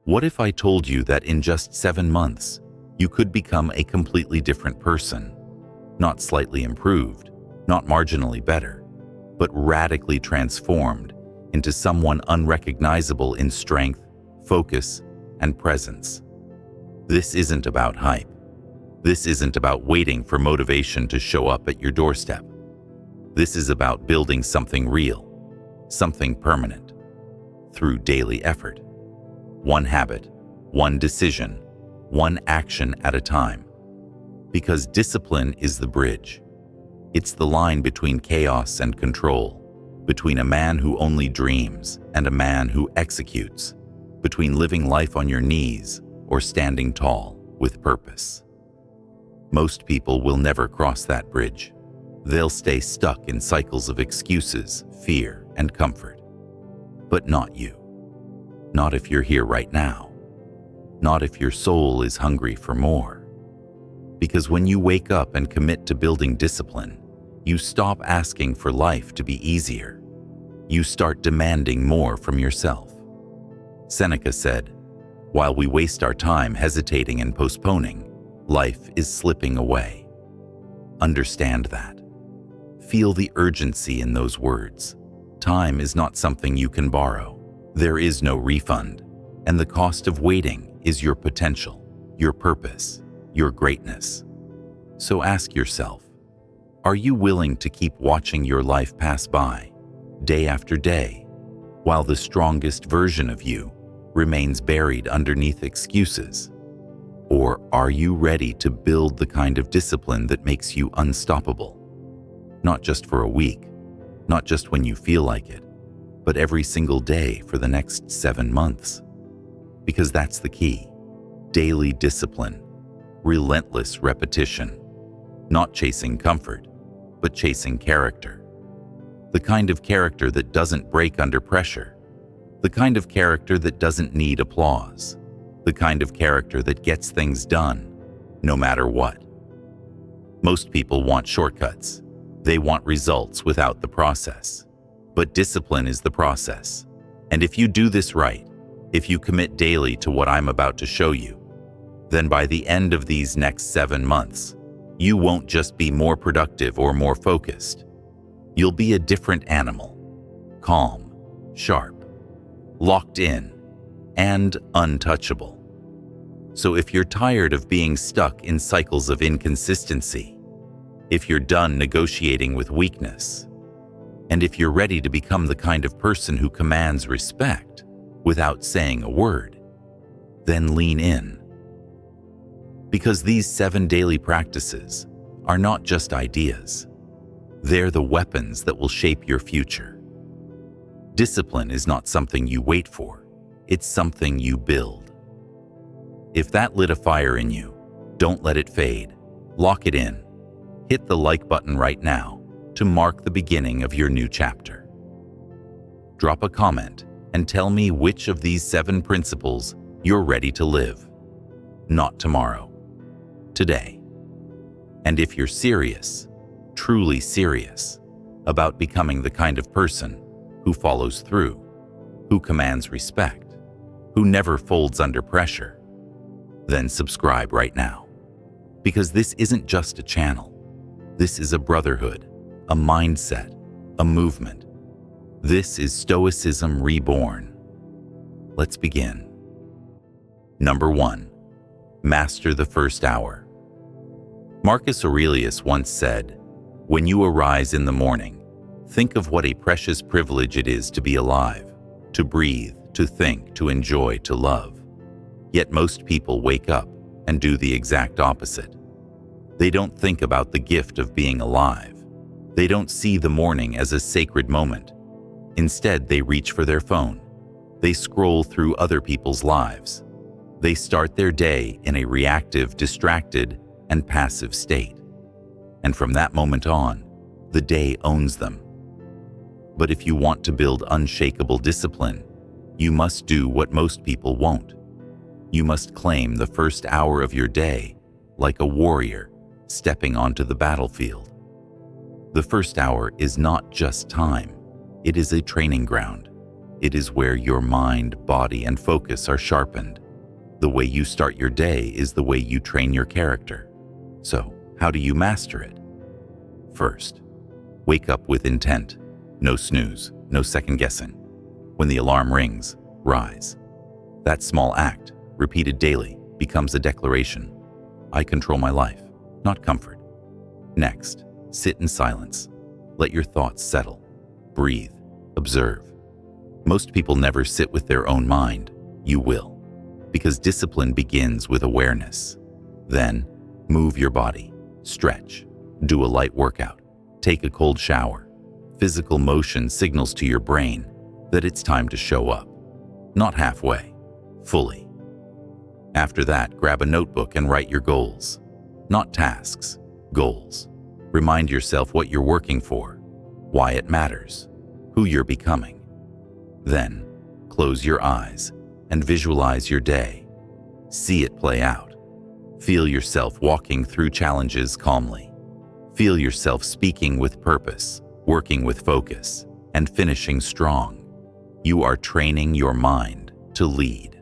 What if I told you that in just 7 months, you could become a completely different person? Not slightly improved, not marginally better, but radically transformed into someone unrecognizable in strength, focus, and presence. This isn't about hype. This isn't about waiting for motivation to show up at your doorstep. This is about building something real, something permanent, through daily effort. One habit, one decision, one action at a time. Because discipline is the bridge. It's the line between chaos and control, between a man who only dreams and a man who executes, between living life on your knees or standing tall with purpose. Most people will never cross that bridge. They'll stay stuck in cycles of excuses, fear, and comfort. But not you. Not if you're here right now. Not if your soul is hungry for more. Because when you wake up and commit to building discipline, you stop asking for life to be easier. You start demanding more from yourself. Seneca said, "While we waste our time hesitating and postponing, life is slipping away." Understand that. Feel the urgency in those words. Time is not something you can borrow. There is no refund, and the cost of waiting is your potential, your purpose, your greatness. So ask yourself, are you willing to keep watching your life pass by, day after day, while the strongest version of you remains buried underneath excuses? Or are you ready to build the kind of discipline that makes you unstoppable? Not just for a week, not just when you feel like it, but every single day for the next 7 months. Because that's the key. Daily discipline, relentless repetition, not chasing comfort, but chasing character. The kind of character that doesn't break under pressure. The kind of character that doesn't need applause. The kind of character that gets things done, no matter what. Most people want shortcuts. They want results without the process. But discipline is the process. And if you do this right, if you commit daily to what I'm about to show you, then by the end of these next 7 months, you won't just be more productive or more focused. You'll be a different animal. Calm, sharp, locked in, and untouchable. So if you're tired of being stuck in cycles of inconsistency, if you're done negotiating with weakness, and if you're ready to become the kind of person who commands respect without saying a word, then lean in. Because these 7 daily practices are not just ideas. They're the weapons that will shape your future. Discipline is not something you wait for. It's something you build. If that lit a fire in you, don't let it fade. Lock it in. Hit the like button right now to mark the beginning of your new chapter. Drop a comment and tell me which of these 7 principles you're ready to live. Not tomorrow, today. And if you're serious, truly serious, about becoming the kind of person who follows through, who commands respect, who never folds under pressure, then subscribe right now. Because this isn't just a channel. This is a brotherhood, a mindset, a movement. This is Stoicism reborn. Let's begin. Number 1. Master the first hour. Marcus Aurelius once said, "When you arise in the morning, think of what a precious privilege it is to be alive, to breathe, to think, to enjoy, to love." Yet most people wake up and do the exact opposite. They don't think about the gift of being alive. They don't see the morning as a sacred moment. Instead, they reach for their phone. They scroll through other people's lives. They start their day in a reactive, distracted, and passive state. And from that moment on, the day owns them. But if you want to build unshakable discipline, you must do what most people won't. You must claim the first hour of your day like a warrior stepping onto the battlefield. The first hour is not just time, it is a training ground. It is where your mind, body, and focus are sharpened. The way you start your day is the way you train your character. So, how do you master it? First, wake up with intent. No snooze, no second guessing. When the alarm rings, rise. That small act, repeated daily, becomes a declaration. I control my life, not comfort. Next, sit in silence. Let your thoughts settle. Breathe. Observe. Most people never sit with their own mind. You will. Because discipline begins with awareness. Then, move your body. Stretch. Do a light workout. Take a cold shower. Physical motion signals to your brain that it's time to show up. Not halfway. Fully. After that, grab a notebook and write your goals. Not tasks. Goals. Remind yourself what you're working for, why it matters, who you're becoming. Then, close your eyes and visualize your day. See it play out. Feel yourself walking through challenges calmly. Feel yourself speaking with purpose, working with focus, and finishing strong. You are training your mind to lead.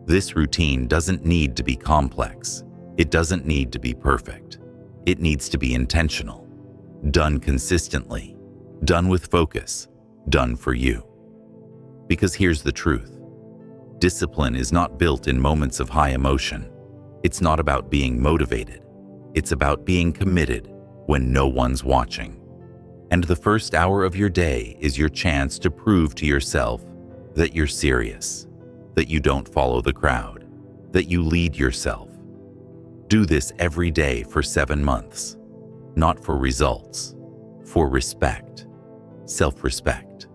This routine doesn't need to be complex. It doesn't need to be perfect. It needs to be intentional, done consistently, done with focus, done for you. Because here's the truth. Discipline is not built in moments of high emotion. It's not about being motivated. It's about being committed when no one's watching. And the first hour of your day is your chance to prove to yourself that you're serious, that you don't follow the crowd, that you lead yourself. Do this every day for 7 months, not for results, for respect, self-respect.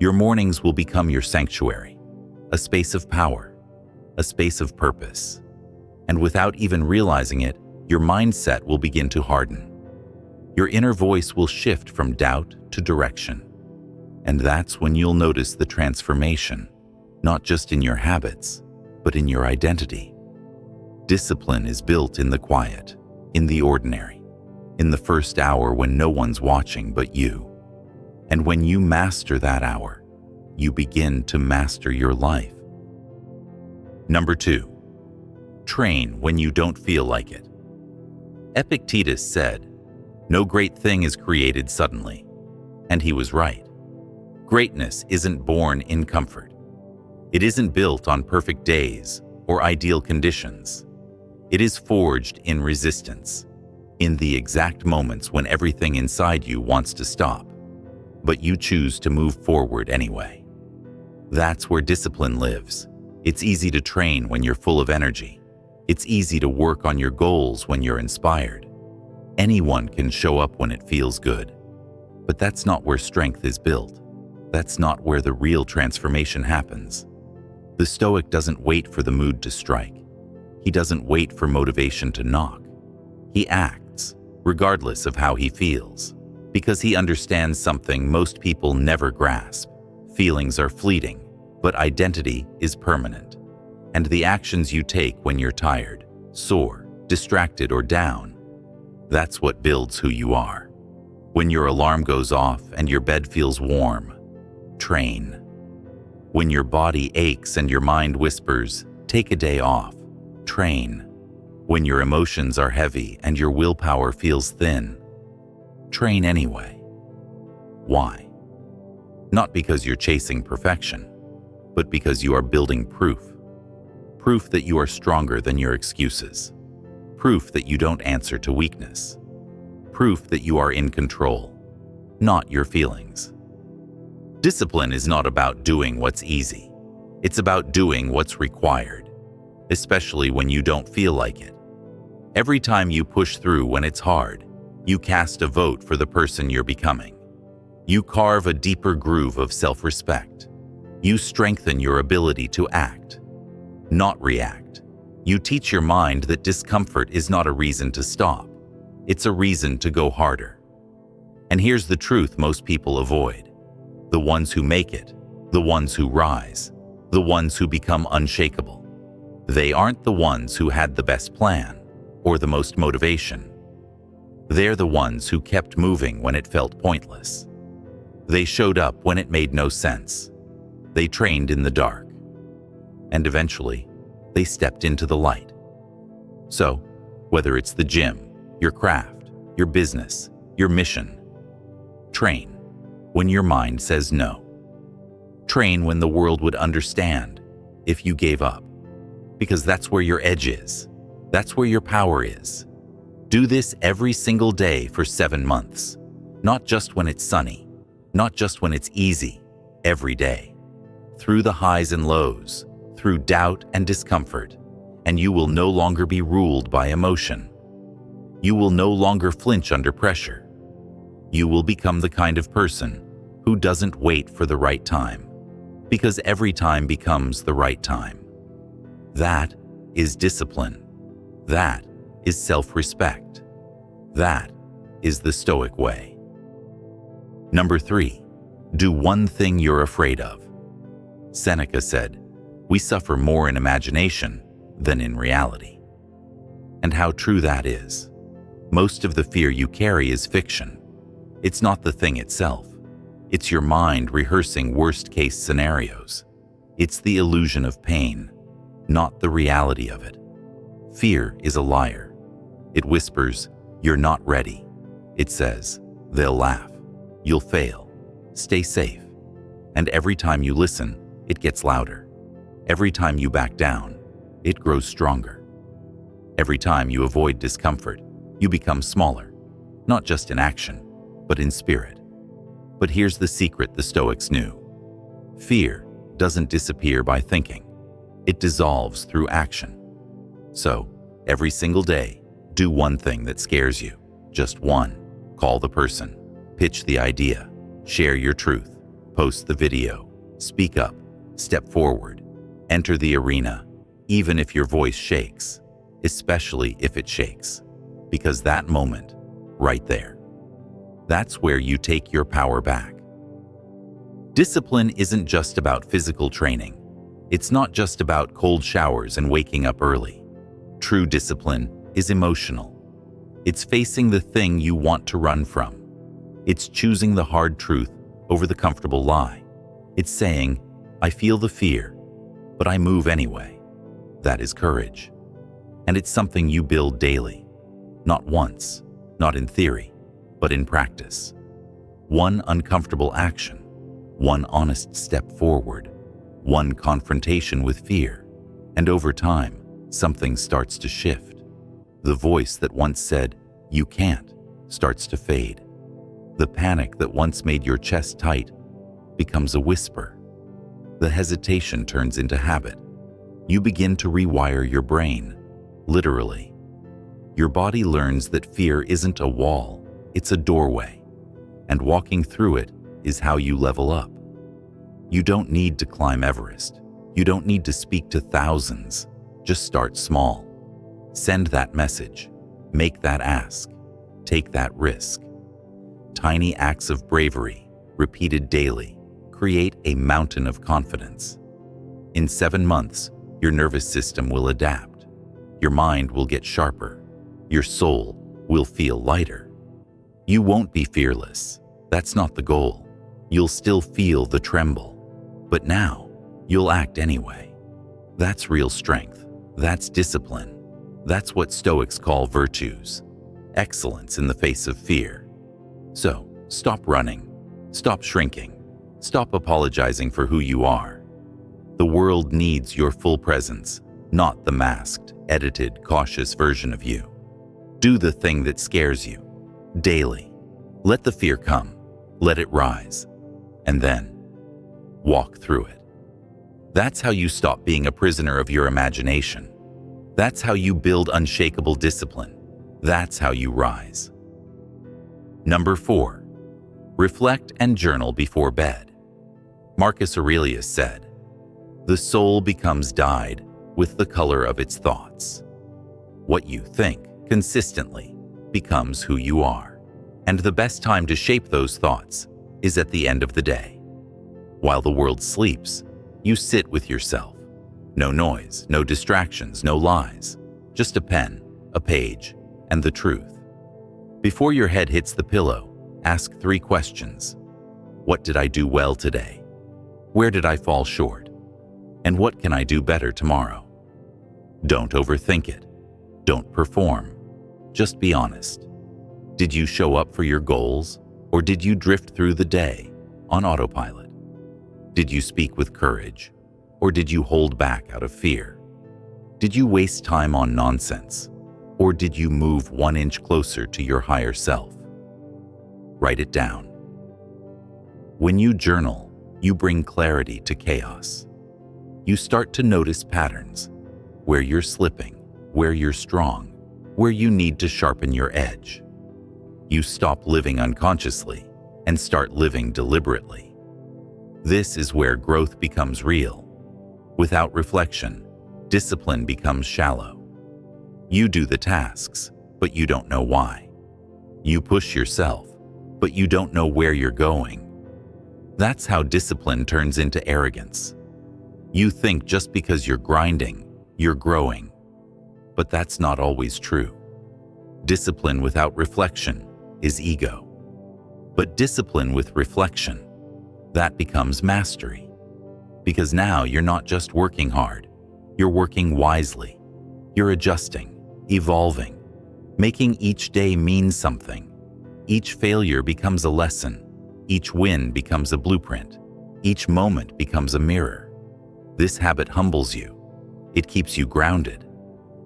Your mornings will become your sanctuary, a space of power, a space of purpose. And without even realizing it, your mindset will begin to harden. Your inner voice will shift from doubt to direction. And that's when you'll notice the transformation, not just in your habits, but in your identity. Discipline is built in the quiet, in the ordinary, in the first hour when no one's watching but you. And when you master that hour, you begin to master your life. Number 2, train when you don't feel like it. Epictetus said, "No great thing is created suddenly." And he was right. Greatness isn't born in comfort. It isn't built on perfect days or ideal conditions. It is forged in resistance, in the exact moments when everything inside you wants to stop, but you choose to move forward anyway. That's where discipline lives. It's easy to train when you're full of energy. It's easy to work on your goals when you're inspired. Anyone can show up when it feels good. But that's not where strength is built. That's not where the real transformation happens. The Stoic doesn't wait for the mood to strike. He doesn't wait for motivation to knock. He acts, regardless of how he feels, because he understands something most people never grasp. Feelings are fleeting, but identity is permanent. And the actions you take when you're tired, sore, distracted, or down, that's what builds who you are. When your alarm goes off and your bed feels warm, train. When your body aches and your mind whispers, take a day off, train. When your emotions are heavy and your willpower feels thin, train anyway. Why? Not because you're chasing perfection, but because you are building proof. Proof that you are stronger than your excuses. Proof that you don't answer to weakness. Proof that you are in control, not your feelings. Discipline is not about doing what's easy. It's about doing what's required, especially when you don't feel like it. Every time you push through when it's hard, you cast a vote for the person you're becoming. You carve a deeper groove of self-respect. You strengthen your ability to act, not react. You teach your mind that discomfort is not a reason to stop. It's a reason to go harder. And here's the truth most people avoid. The ones who make it, the ones who rise, the ones who become unshakable. They aren't the ones who had the best plan or the most motivation. They're the ones who kept moving when it felt pointless. They showed up when it made no sense. They trained in the dark. And eventually, they stepped into the light. So, whether it's the gym, your craft, your business, your mission, train when your mind says no. Train when the world would understand if you gave up, because that's where your edge is. That's where your power is. Do this every single day for 7 months, not just when it's sunny, not just when it's easy, every day. Through the highs and lows, through doubt and discomfort, and you will no longer be ruled by emotion. You will no longer flinch under pressure. You will become the kind of person who doesn't wait for the right time, because every time becomes the right time. That is discipline. That is self-respect. That is the Stoic way. Number 3, do one thing you're afraid of. Seneca said, "We suffer more in imagination than in reality." And how true that is. Most of the fear you carry is fiction. It's not the thing itself. It's your mind rehearsing worst-case scenarios. It's the illusion of pain, not the reality of it. Fear is a liar. It whispers, "You're not ready." It says, "They'll laugh. You'll fail. Stay safe." And every time you listen, it gets louder. Every time you back down, it grows stronger. Every time you avoid discomfort, you become smaller, not just in action, but in spirit. But here's the secret the Stoics knew. Fear doesn't disappear by thinking. It dissolves through action. So, every single day, do one thing that scares you. Just one. Call the person. Pitch the idea. Share your truth. Post the video. Speak up. Step forward. Enter the arena, even if your voice shakes, especially if it shakes. Because that moment, right there, that's where you take your power back. Discipline isn't just about physical training. It's not just about cold showers and waking up early. True discipline is emotional. It's facing the thing you want to run from. It's choosing the hard truth over the comfortable lie. It's saying, "I feel the fear, but I move anyway." That is courage. And it's something you build daily. Not once, not in theory, but in practice. One uncomfortable action, one honest step forward, one confrontation with fear, and over time, something starts to shift. The voice that once said, "You can't," starts to fade. The panic that once made your chest tight becomes a whisper. The hesitation turns into habit. You begin to rewire your brain, literally. Your body learns that fear isn't a wall, it's a doorway, and walking through it is how you level up. You don't need to climb Everest. You don't need to speak to thousands. Just start small. Send that message. Make that ask. Take that risk. Tiny acts of bravery, repeated daily, create a mountain of confidence. In 7 months, your nervous system will adapt. Your mind will get sharper. Your soul will feel lighter. You won't be fearless. That's not the goal. You'll still feel the tremble. But now, you'll act anyway. That's real strength. That's discipline. That's what Stoics call virtues. Excellence in the face of fear. So, stop running. Stop shrinking. Stop apologizing for who you are. The world needs your full presence, not the masked, edited, cautious version of you. Do the thing that scares you, daily. Let the fear come. Let it rise. And then, walk through it. That's how you stop being a prisoner of your imagination. That's how you build unshakable discipline. That's how you rise. Number 4, reflect and journal before bed. Marcus Aurelius said, "The soul becomes dyed with the color of its thoughts." What you think consistently becomes who you are. And the best time to shape those thoughts is at the end of the day. While the world sleeps, you sit with yourself. No noise, no distractions, no lies. Just a pen, a page, and the truth. Before your head hits the pillow, ask 3 questions. What did I do well today? Where did I fall short? And what can I do better tomorrow? Don't overthink it. Don't perform. Just be honest. Did you show up for your goals, or did you drift through the day on autopilot? Did you speak with courage, or did you hold back out of fear? Did you waste time on nonsense, or did you move 1 inch closer to your higher self? Write it down. When you journal, you bring clarity to chaos. You start to notice patterns, where you're slipping, where you're strong, where you need to sharpen your edge. You stop living unconsciously and start living deliberately. This is where growth becomes real. Without reflection, discipline becomes shallow. You do the tasks, but you don't know why. You push yourself, but you don't know where you're going. That's how discipline turns into arrogance. You think just because you're grinding, you're growing. But that's not always true. Discipline without reflection is ego. But discipline with reflection, that becomes mastery. Because now you're not just working hard, you're working wisely. You're adjusting, evolving, making each day mean something. Each failure becomes a lesson. Each win becomes a blueprint. Each moment becomes a mirror. This habit humbles you. It keeps you grounded.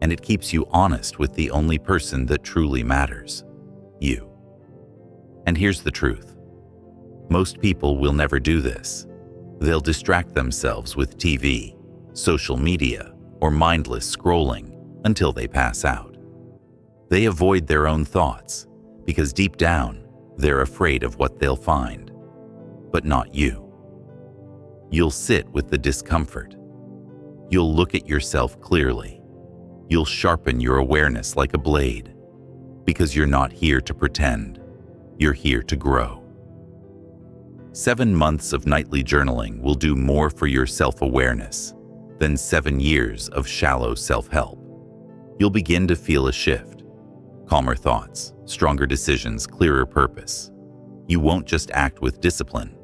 And it keeps you honest with the only person that truly matters, you. And here's the truth. Most people will never do this. They'll distract themselves with TV, social media, or mindless scrolling until they pass out. They avoid their own thoughts because deep down, they're afraid of what they'll find. But not you. You'll sit with the discomfort. You'll look at yourself clearly. You'll sharpen your awareness like a blade, because you're not here to pretend. You're here to grow. 7 months of nightly journaling will do more for your self-awareness than 7 years of shallow self-help. You'll begin to feel a shift. Calmer thoughts, stronger decisions, clearer purpose. You won't just act with discipline.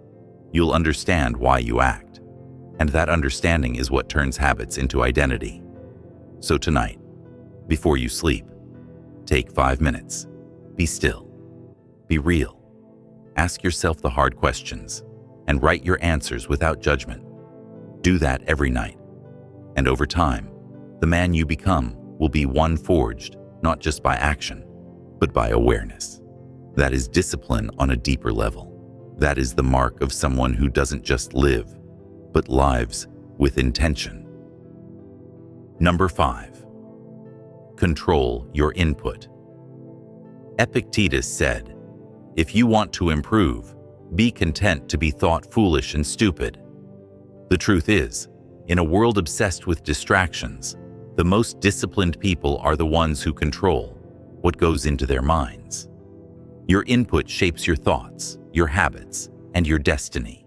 You'll understand why you act. And that understanding is what turns habits into identity. So tonight, before you sleep, take 5 minutes. Be still. Be real. Ask yourself the hard questions and write your answers without judgment. Do that every night. And over time, the man you become will be one forged not just by action, but by awareness. That is discipline on a deeper level. That is the mark of someone who doesn't just live, but lives with intention. Number 5. Control your input. Epictetus said, "If you want to improve, be content to be thought foolish and stupid." The truth is, in a world obsessed with distractions, the most disciplined people are the ones who control what goes into their minds. Your input shapes your thoughts, your habits, and your destiny.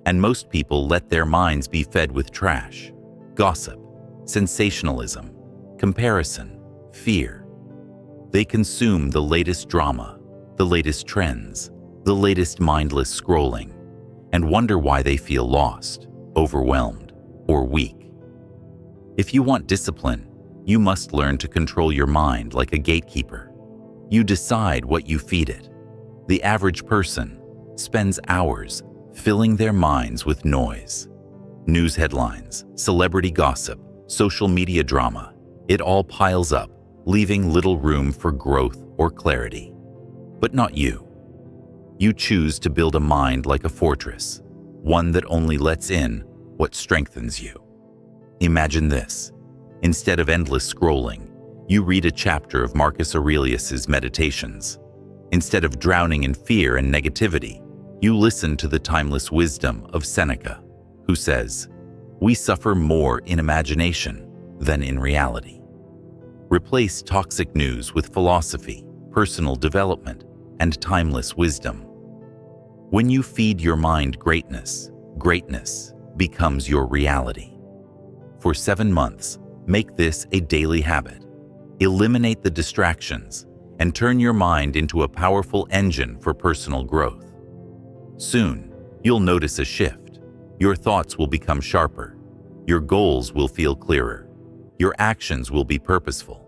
And most people let their minds be fed with trash, gossip, sensationalism, comparison, fear. They consume the latest drama, the latest trends, the latest mindless scrolling, and wonder why they feel lost, overwhelmed, or weak. If you want discipline, you must learn to control your mind like a gatekeeper. You decide what you feed it. The average person spends hours filling their minds with noise. News headlines, celebrity gossip, social media drama, it all piles up, leaving little room for growth or clarity. But not you. You choose to build a mind like a fortress, one that only lets in what strengthens you. Imagine this. Instead of endless scrolling, you read a chapter of Marcus Aurelius's Meditations. Instead of drowning in fear and negativity, you listen to the timeless wisdom of Seneca, who says, "We suffer more in imagination than in reality." Replace toxic news with philosophy, personal development, and timeless wisdom. When you feed your mind greatness, greatness becomes your reality. For 7 months, make this a daily habit. Eliminate the distractions and turn your mind into a powerful engine for personal growth. Soon, you'll notice a shift. Your thoughts will become sharper. Your goals will feel clearer. Your actions will be purposeful.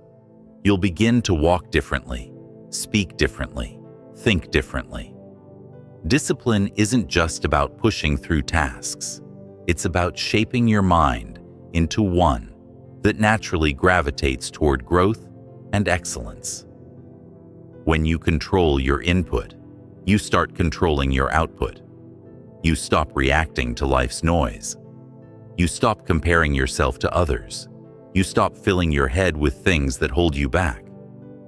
You'll begin to walk differently, speak differently, think differently. Discipline isn't just about pushing through tasks. It's about shaping your mind into one that naturally gravitates toward growth and excellence. When you control your input, you start controlling your output. You stop reacting to life's noise. You stop comparing yourself to others. You stop filling your head with things that hold you back.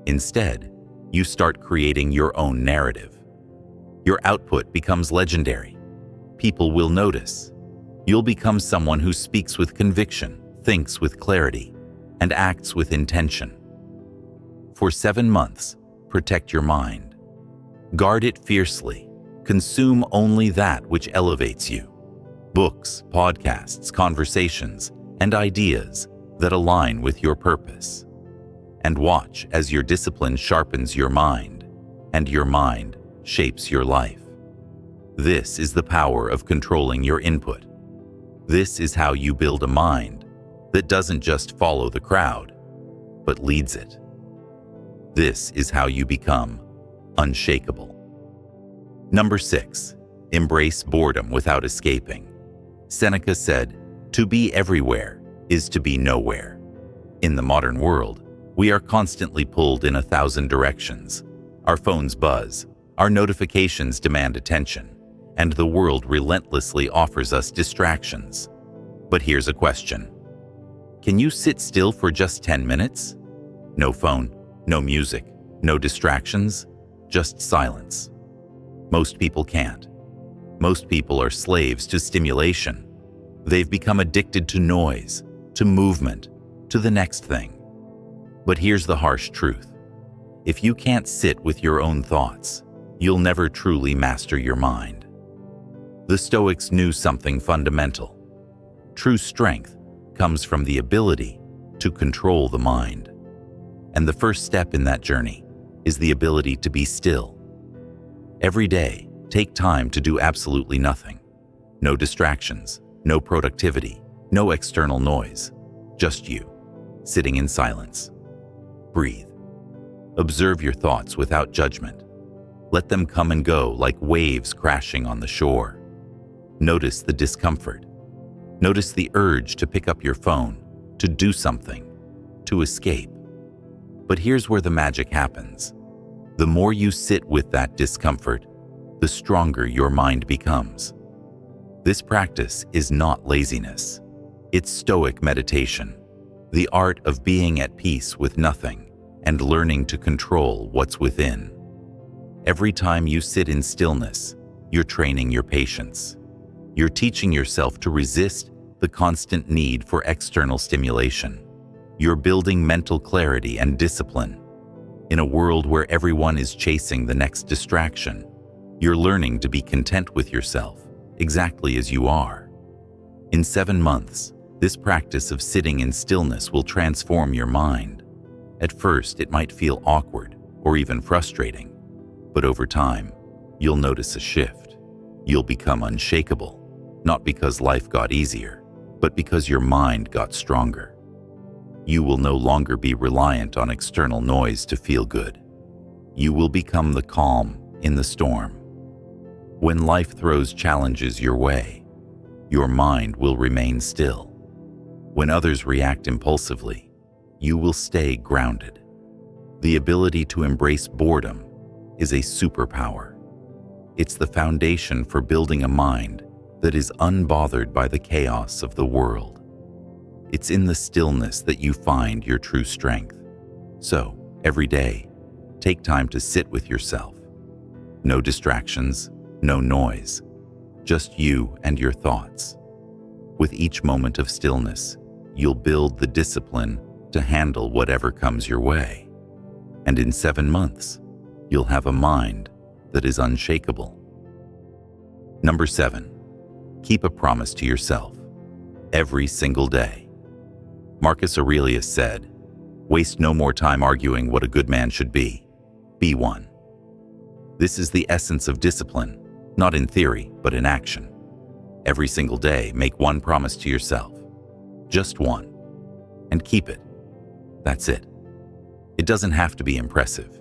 Instead, you start creating your own narrative. Your output becomes legendary. People will notice. You'll become someone who speaks with conviction, thinks with clarity, and acts with intention. For 7 months, protect your mind. Guard it fiercely. Consume only that which elevates you. Books, podcasts, conversations, and ideas that align with your purpose. And watch as your discipline sharpens your mind, and your mind shapes your life. This is the power of controlling your input. This is how you build a mind that doesn't just follow the crowd, but leads it. This is how you become unshakable. Number 6, embrace boredom without escaping. Seneca said, "To be everywhere is to be nowhere." In the modern world, we are constantly pulled in 1,000 directions. Our phones buzz, our notifications demand attention, and the world relentlessly offers us distractions. But here's a question. Can you sit still for just 10 minutes? No phone, no music, no distractions, just silence. Most people can't. Most people are slaves to stimulation. They've become addicted to noise, to movement, to the next thing. But here's the harsh truth. If you can't sit with your own thoughts, you'll never truly master your mind. The Stoics knew something fundamental. True strength comes from the ability to control the mind. And the first step in that journey is the ability to be still. Every day, take time to do absolutely nothing. No distractions, no productivity, no external noise. Just you, sitting in silence. Breathe. Observe your thoughts without judgment. Let them come and go like waves crashing on the shore. Notice the discomfort. Notice the urge to pick up your phone, to do something, to escape. But here's where the magic happens. The more you sit with that discomfort, the stronger your mind becomes. This practice is not laziness. It's Stoic meditation, the art of being at peace with nothing and learning to control what's within. Every time you sit in stillness, you're training your patience. You're teaching yourself to resist the constant need for external stimulation. You're building mental clarity and discipline. In a world where everyone is chasing the next distraction, you're learning to be content with yourself, exactly as you are. In 7 months, this practice of sitting in stillness will transform your mind. At first, it might feel awkward or even frustrating, but over time, you'll notice a shift. You'll become unshakable, not because life got easier, but because your mind got stronger. You will no longer be reliant on external noise to feel good. You will become the calm in the storm. When life throws challenges your way, your mind will remain still. When others react impulsively, you will stay grounded. The ability to embrace boredom is a superpower. It's the foundation for building a mind that is unbothered by the chaos of the world. It's in the stillness that you find your true strength. So, every day, take time to sit with yourself. No distractions, no noise, just you and your thoughts. With each moment of stillness, you'll build the discipline to handle whatever comes your way. And in 7 months, you'll have a mind that is unshakable. Number 7, keep a promise to yourself every single day. Marcus Aurelius said, "Waste no more time arguing what a good man should be. Be one." This is the essence of discipline, not in theory, but in action. Every single day, make one promise to yourself. Just one. And keep it. That's it. It doesn't have to be impressive.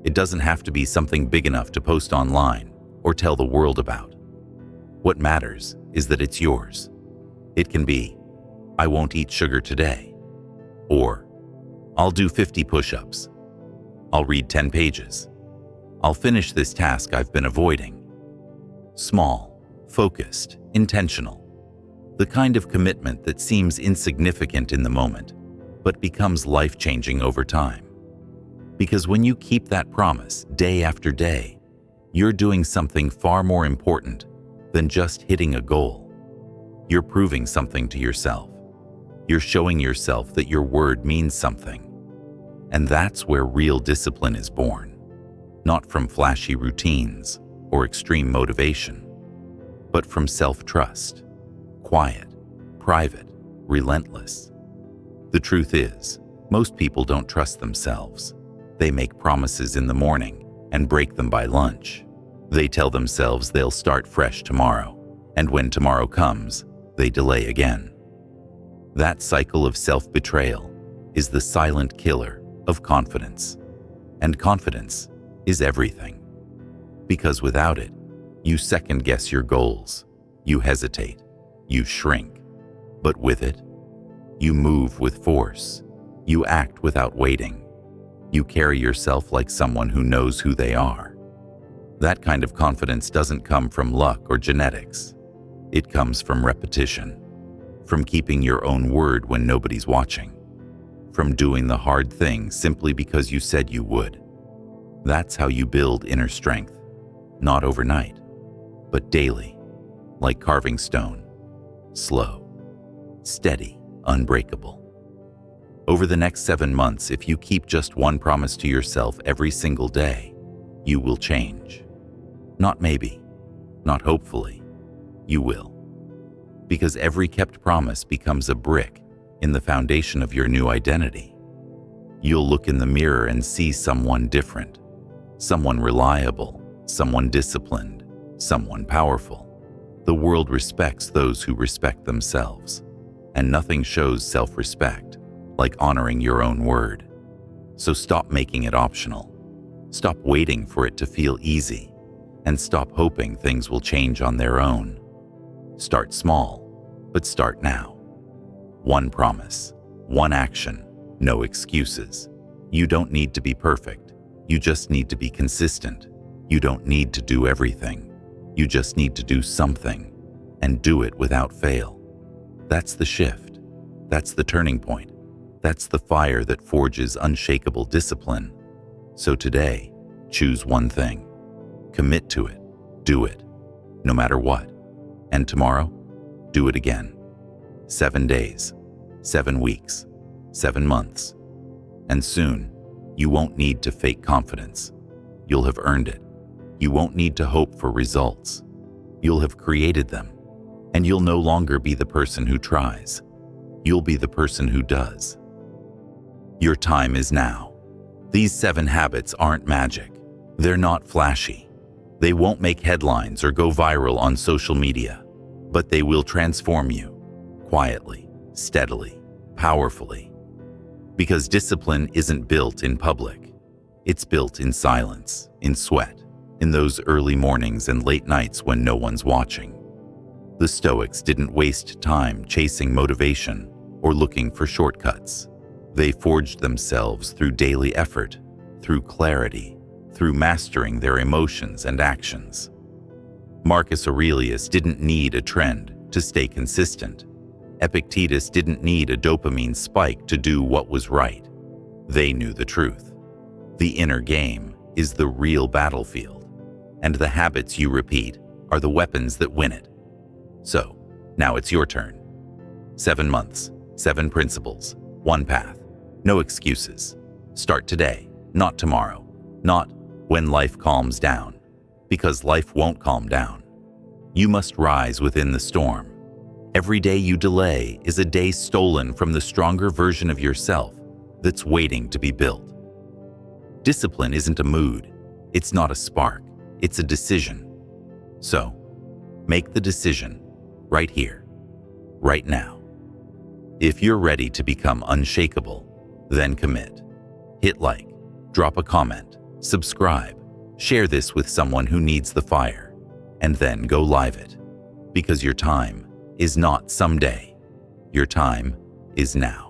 It doesn't have to be something big enough to post online or tell the world about. What matters is that it's yours. It can be, I won't eat sugar today. Or, I'll do 50 push-ups. I'll read 10 pages. I'll finish this task I've been avoiding. Small, focused, intentional. The kind of commitment that seems insignificant in the moment, but becomes life-changing over time. Because when you keep that promise day after day, you're doing something far more important than just hitting a goal. You're proving something to yourself. You're showing yourself that your word means something. And that's where real discipline is born. Not from flashy routines or extreme motivation, but from self-trust, quiet, private, relentless. The truth is, most people don't trust themselves. They make promises in the morning and break them by lunch. They tell themselves they'll start fresh tomorrow, and when tomorrow comes, they delay again. That cycle of self-betrayal is the silent killer of confidence. And confidence is everything. Because without it, you second-guess your goals, you hesitate, you shrink. But with it, you move with force, you act without waiting. You carry yourself like someone who knows who they are. That kind of confidence doesn't come from luck or genetics. It comes from repetition, from keeping your own word when nobody's watching, from doing the hard thing simply because you said you would. That's how you build inner strength, not overnight, but daily, like carving stone, slow, steady, unbreakable. Over the next 7 months, if you keep just one promise to yourself every single day, you will change. Not maybe, not hopefully, you will. Because every kept promise becomes a brick in the foundation of your new identity. You'll look in the mirror and see someone different, someone reliable, someone disciplined, someone powerful. The world respects those who respect themselves, and nothing shows self-respect like honoring your own word. So stop making it optional. Stop waiting for it to feel easy, and stop hoping things will change on their own. Start small, but start now. One promise, one action, no excuses. You don't need to be perfect. You just need to be consistent. You don't need to do everything. You just need to do something, and do it without fail. That's the shift. That's the turning point. That's the fire that forges unshakable discipline. So today, choose one thing. Commit to it. Do it, no matter what. And tomorrow, do it again. 7 days, 7 weeks, 7 months. And soon, you won't need to fake confidence. You'll have earned it. You won't need to hope for results. You'll have created them. And you'll no longer be the person who tries. You'll be the person who does. Your time is now. These 7 habits aren't magic. They're not flashy. They won't make headlines or go viral on social media, but they will transform you, quietly, steadily, powerfully. Because discipline isn't built in public. It's built in silence, in sweat, in those early mornings and late nights when no one's watching. The Stoics didn't waste time chasing motivation or looking for shortcuts. They forged themselves through daily effort, through clarity, through mastering their emotions and actions. Marcus Aurelius didn't need a trend to stay consistent. Epictetus didn't need a dopamine spike to do what was right. They knew the truth. The inner game is the real battlefield, and the habits you repeat are the weapons that win it. So, now it's your turn. 7 months, 7 principles, 1 path. No excuses. Start today, not tomorrow, not when life calms down, because life won't calm down. You must rise within the storm. Every day you delay is a day stolen from the stronger version of yourself that's waiting to be built. Discipline isn't a mood. It's not a spark. It's a decision. So, make the decision right here, right now. If you're ready to become unshakable, then commit. Hit like, drop a comment, subscribe, share this with someone who needs the fire, and then go live it. Because your time is not someday. Your time is now.